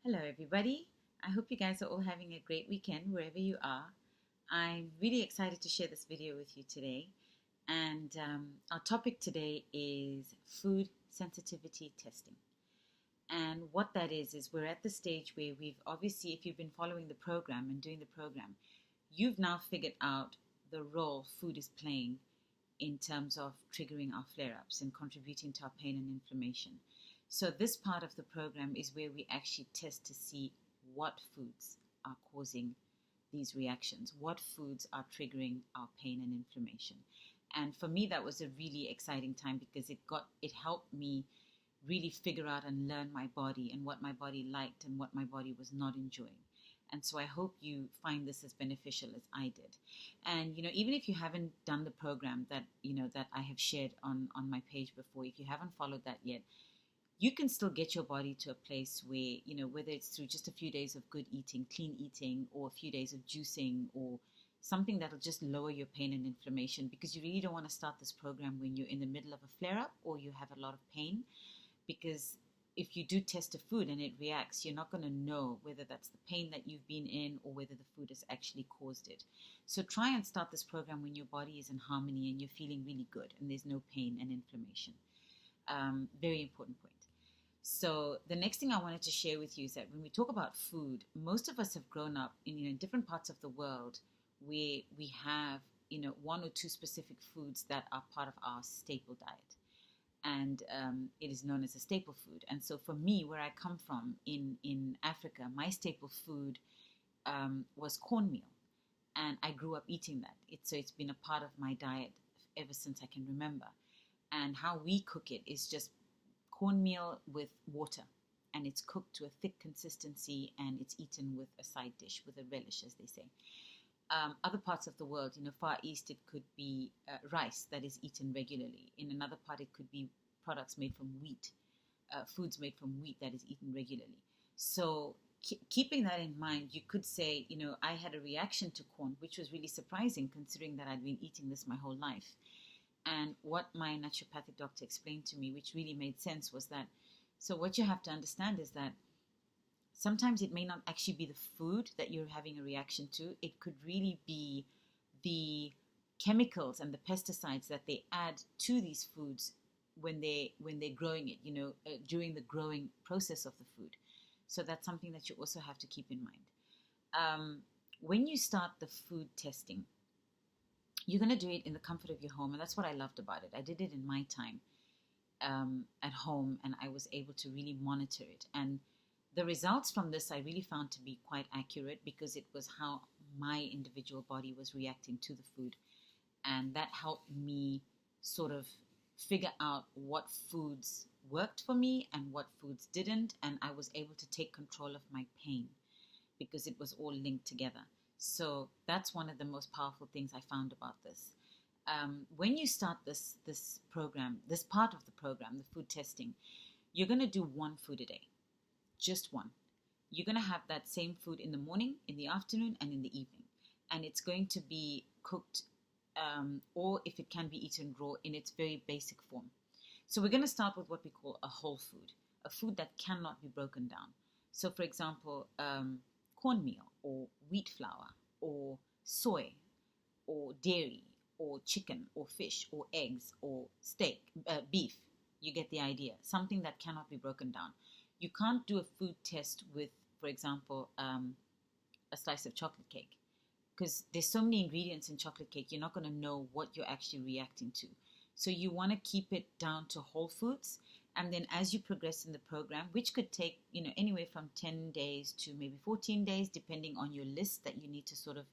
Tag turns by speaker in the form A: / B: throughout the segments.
A: Hello, everybody. I hope you guys are all having a great weekend wherever you are. I'm really excited to share this video with you today. And our topic today is food sensitivity testing. And what that is we're at the stage where we've obviously, if you've been following the program and doing the program, you've now figured out the role food is playing in terms of triggering our flare ups and contributing to our pain and inflammation. So, this part of the program is where we actually test to see what foods are causing these reactions, what foods are triggering our pain and inflammation. And for me, that was a really exciting time because it helped me really figure out and learn my body and what my body liked and what my body was not enjoying. And so I hope you find this as beneficial as I did. And even if you haven't done the program that I have shared on my page before, if you haven't followed that yet, you can still get your body to a place where, whether it's through just a few days of good eating, clean eating, or a few days of juicing, or something that'll just lower your pain and inflammation, because you really don't want to start this program when you're in the middle of a flare up or you have a lot of pain. Because if you do test a food and it reacts, you're not going to know whether that's the pain that you've been in or whether the food has actually caused it. So try and start this program when your body is in harmony and you're feeling really good and there's no pain and inflammation. Very important point. So the next thing I wanted to share with you is that when we talk about food, most of us have grown up in different parts of the world where we have one or two specific foods that are part of our staple diet, and it is known as a staple food. And so for me, where I come from in Africa, my staple food was cornmeal, and I grew up eating that. So it's been a part of my diet ever since I can remember. And how we cook it is just cornmeal with water, and it's cooked to a thick consistency, and it's eaten with a side dish, with a relish, as they say. Other parts of the world, Far East, it could be rice that is eaten regularly. In another part, it could be products made from wheat, foods made from wheat that is eaten regularly. So keeping that in mind, you could say, I had a reaction to corn, which was really surprising considering that I'd been eating this my whole life. And what my naturopathic doctor explained to me, which really made sense, was that, so what you have to understand is that sometimes it may not actually be the food that you're having a reaction to. It could really be the chemicals and the pesticides that they add to these foods when they're growing it, during the growing process of the food. So that's something that you also have to keep in mind. When you start the food testing, you're going to do it in the comfort of your home. And that's what I loved about it. I did it in my time at home, and I was able to really monitor it. And the results from this I really found to be quite accurate, because it was how my individual body was reacting to the food. And that helped me sort of figure out what foods worked for me and what foods didn't. And I was able to take control of my pain because it was all linked together. So that's one of the most powerful things I found about this. When you start this program, this part of the program, the food testing, you're going to do one food a day, just one. You're going to have that same food in the morning, in the afternoon, and in the evening. And it's going to be cooked, or if it can be eaten raw, in its very basic form. So we're going to start with what we call a whole food, a food that cannot be broken down. So for example, cornmeal or wheat flour or soy or dairy or chicken or fish or eggs or steak, beef. You get the idea. Something that cannot be broken down. You can't do a food test with, for example, a slice of chocolate cake, because there's so many ingredients in chocolate cake, you're not going to know what you're actually reacting to. So you want to keep it down to whole foods. And then as you progress in the program, which could take, anywhere from 10 days to maybe 14 days, depending on your list that you need to sort of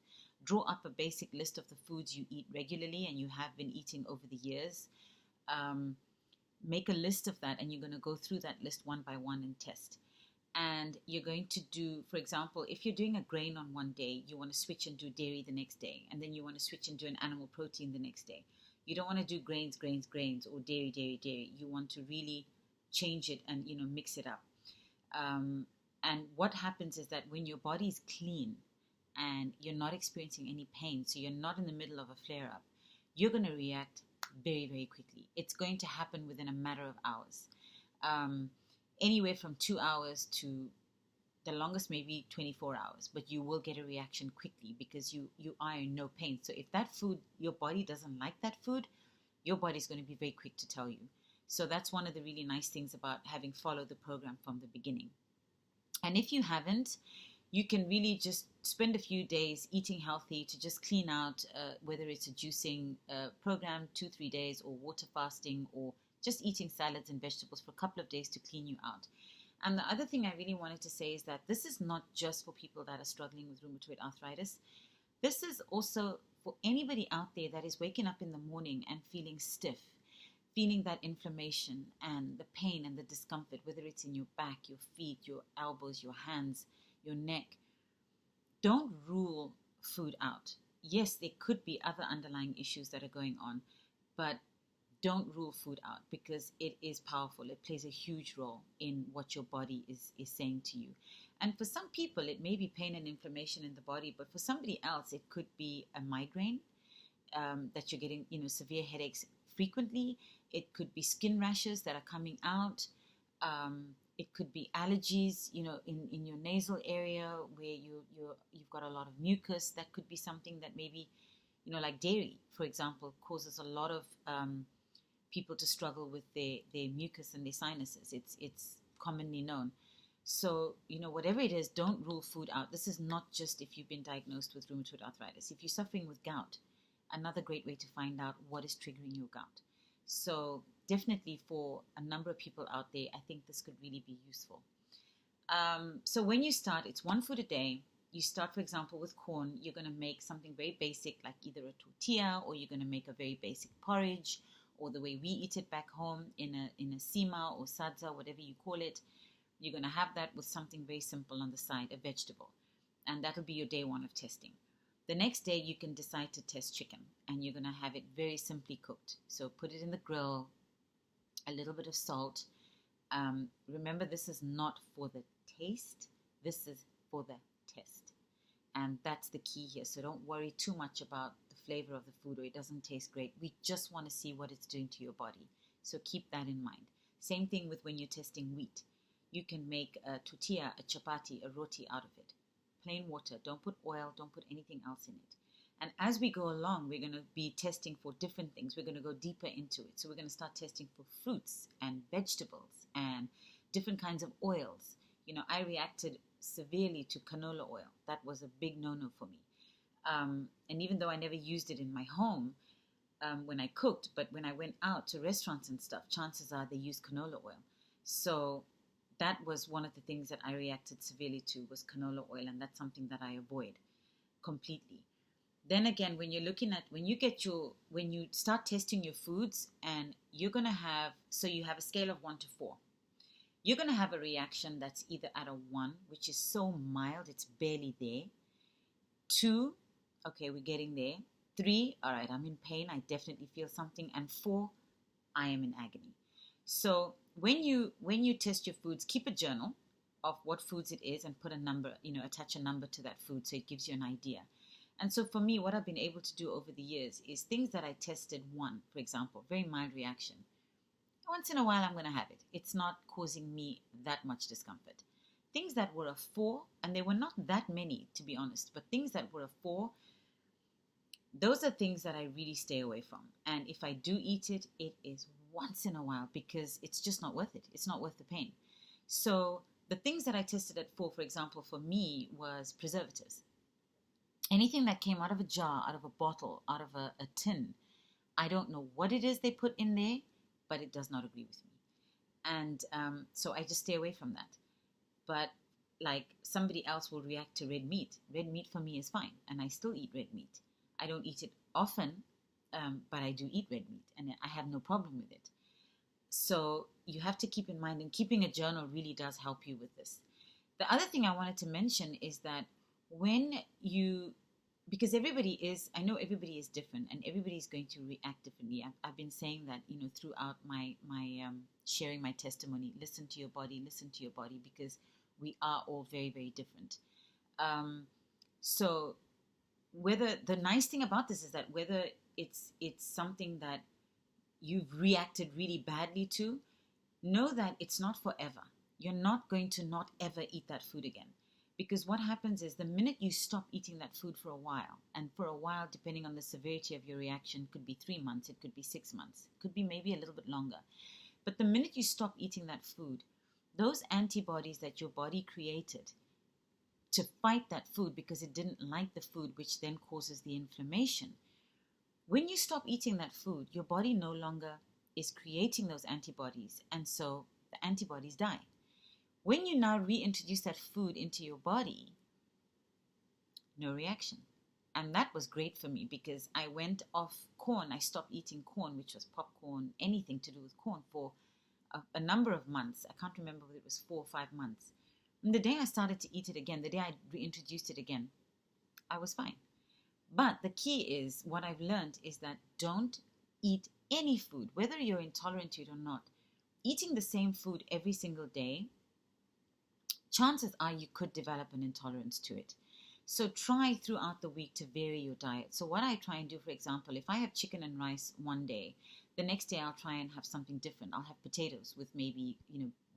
A: draw up a basic list of the foods you eat regularly and you have been eating over the years. Make a list of that, and you're going to go through that list one by one and test. And you're going to do, for example, if you're doing a grain on one day, you want to switch and do dairy the next day. And then you want to switch and do an animal protein the next day. You don't want to do grains, or dairy. You want to really change it and, mix it up. And what happens is that when your body is clean and you're not experiencing any pain, so you're not in the middle of a flare-up, you're going to react very, very quickly. It's going to happen within a matter of hours. Anywhere from 2 hours to the longest maybe 24 hours, but you will get a reaction quickly because you are in no pain. So if that food, your body doesn't like that food, your body's going to be very quick to tell you. So that's one of the really nice things about having followed the program from the beginning. And if you haven't, you can really just spend a few days eating healthy to just clean out, whether it's a juicing program, 2-3 days, or water fasting, or just eating salads and vegetables for a couple of days to clean you out. And the other thing I really wanted to say is that this is not just for people that are struggling with rheumatoid arthritis. This is also for anybody out there that is waking up in the morning and feeling stiff, feeling that inflammation and the pain and the discomfort, whether it's in your back, your feet, your elbows, your hands, your neck. Don't rule food out. Yes, there could be other underlying issues that are going on, but don't rule food out because it is powerful. It plays a huge role in what your body is saying to you. And for some people, it may be pain and inflammation in the body, but for somebody else, it could be a migraine, that you're getting, severe headaches frequently. It could be skin rashes that are coming out. It could be allergies, in your nasal area where you've got a lot of mucus. That could be something that maybe, like dairy, for example, causes a lot of people to struggle with their mucus and their sinuses. It's commonly known. So, whatever it is, don't rule food out. This is not just if you've been diagnosed with rheumatoid arthritis. If you're suffering with gout, another great way to find out what is triggering your gout. So definitely for a number of people out there, I think this could really be useful. So when you start, it's one food a day. You start, for example, with corn. You're going to make something very basic, like either a tortilla, or you're going to make a very basic porridge, or the way we eat it back home in a sima or sadza, whatever you call it. You're going to have that with something very simple on the side, a vegetable. And that'll be your day one of testing. The next day, you can decide to test chicken, and you're going to have it very simply cooked. So put it in the grill, a little bit of salt. Remember, this is not for the taste. This is for the test. And that's the key here. So don't worry too much about the flavor of the food or it doesn't taste great. We just want to see what it's doing to your body. So keep that in mind. Same thing with when you're testing wheat. You can make a tortilla, a chapati, a roti out of it. Plain water. Don't put oil. Don't put anything else in it. And as we go along, we're going to be testing for different things. We're going to go deeper into it. So we're going to start testing for fruits and vegetables and different kinds of oils. I reacted severely to canola oil. That was a big no-no for me. And even though I never used it in my home when I cooked, but when I went out to restaurants and stuff, chances are they use canola oil. So that was one of the things that I reacted severely to was canola oil, and that's something that I avoid completely. Then again, when you start testing your foods, and you're going to have, so you have a scale of 1 to 4. You're going to have a reaction that's either at a 1, which is so mild, it's barely there. 2, okay, we're getting there. 3, all right, I'm in pain, I definitely feel something. And 4, I am in agony. So when you test your foods, keep a journal of what foods it is and put a number, attach a number to that food so it gives you an idea. And so for me, what I've been able to do over the years is things that I tested 1, for example, very mild reaction. Once in a while, I'm going to have it. It's not causing me that much discomfort. Things that were a 4, and there were not that many, to be honest, but things that were a 4, those are things that I really stay away from. And if I do eat it, it is once in a while because it's just not worth it. It's not worth the pain. So the things that I tested at 4, for example, for me was preservatives. Anything that came out of a jar, out of a bottle, out of a tin, I don't know what it is they put in there, but it does not agree with me. And so I just stay away from that. But like somebody else will react to red meat. Red meat for me is fine, and I still eat red meat. I don't eat it often, but I do eat red meat, and I have no problem with it. So you have to keep in mind, and keeping a journal really does help you with this. The other thing I wanted to mention is that because I know everybody is different and everybody is going to react differently. I've been saying that, throughout my sharing my testimony, listen to your body, because we are all very, very different. So the nice thing about this is that whether it's something that you've reacted really badly to, know that it's not forever. you're not going to not ever eat that food again. Because what happens is the minute you stop eating that food for a while, and for a while, depending on the severity of your reaction, could be 3 months, it could be 6 months, it could be maybe a little bit longer. But the minute you stop eating that food, those antibodies that your body created to fight that food because it didn't like the food, which then causes the inflammation, when you stop eating that food, your body no longer is creating those antibodies, and so the antibodies die. When you now reintroduce that food into your body, no reaction. And that was great for me because I went off corn. I stopped eating corn, which was popcorn, anything to do with corn, for a number of months. I can't remember whether it was 4 or 5 months. And the day I started to eat it again, the day I reintroduced it again, I was fine. But the key is, what I've learned is that don't eat any food, whether you're intolerant to it or not. Eating the same food every single day, chances are you could develop an intolerance to it. So try throughout the week to vary your diet. So what I try and do, for example, if I have chicken and rice one day, the next day I'll try and have something different. I'll have potatoes with maybe,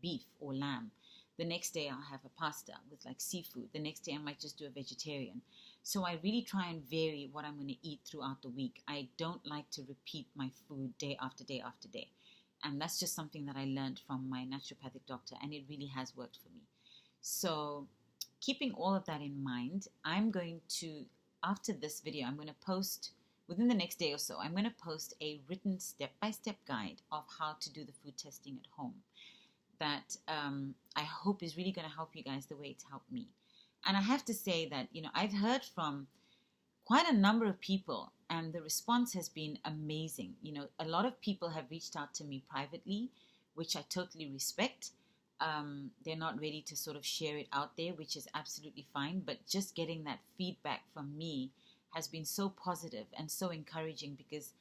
A: beef or lamb. The next day I'll have a pasta with like seafood. The next day I might just do a vegetarian. So I really try and vary what I'm going to eat throughout the week. I don't like to repeat my food day after day after day. And that's just something that I learned from my naturopathic doctor, and it really has worked for me. So keeping all of that in mind, I'm going to, after this video, I'm going to post, within the next day or so, I'm going to post a written step-by-step guide of how to do the food testing at home that I hope is really going to help you guys the way it's helped me. And I have to say that, I've heard from quite a number of people, and the response has been amazing. A lot of people have reached out to me privately, which I totally respect. They're not ready to sort of share it out there, which is absolutely fine. But just getting that feedback from me has been so positive and so encouraging because,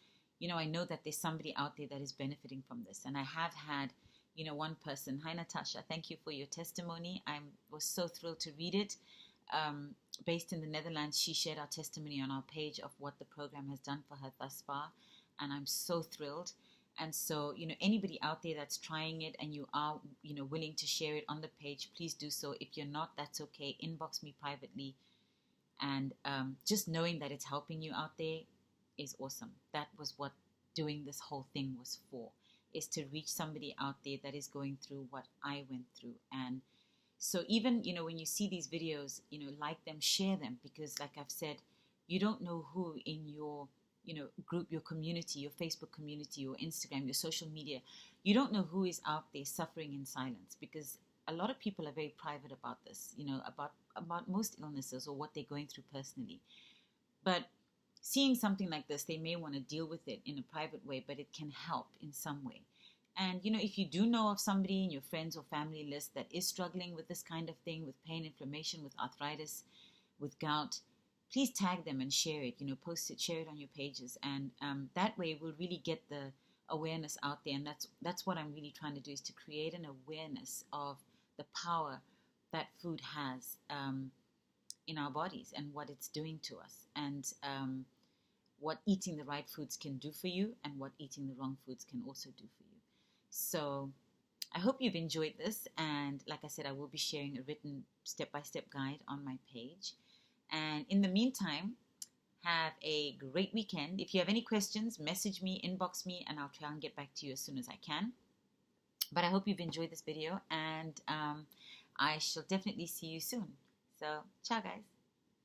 A: I know that there's somebody out there that is benefiting from this. And I have had, one person, hi Natasha, thank you for your testimony. I was so thrilled to read it. Based in the Netherlands, she shared our testimony on our page of what the program has done for her thus far. And I'm so thrilled. And so, anybody out there that's trying it and you are, willing to share it on the page, please do so. If you're not, that's okay. Inbox me privately. And just knowing that it's helping you out there is awesome. That was what doing this whole thing was for, is to reach somebody out there that is going through what I went through. And so even, when you see these videos, like them, share them, because like I've said, you don't know who in your group, your community, your Facebook community, your Instagram, your social media, you don't know who is out there suffering in silence, because a lot of people are very private about this, about most illnesses or what they're going through personally. But seeing something like this, they may want to deal with it in a private way, but it can help in some way. And, if you do know of somebody in your friends or family list that is struggling with this kind of thing, with pain, inflammation, with arthritis, with gout, please tag them and share it, post it, share it on your pages. And that way we'll really get the awareness out there. And that's what I'm really trying to do, is to create an awareness of the power that food has in our bodies and what it's doing to us, and what eating the right foods can do for you and what eating the wrong foods can also do for you. So I hope you've enjoyed this. And like I said, I will be sharing a written step-by-step guide on my page. And in the meantime, have a great weekend. If you have any questions, message me, inbox me, and I'll try and get back to you as soon as I can. But I hope you've enjoyed this video, and I shall definitely see you soon. So, ciao guys.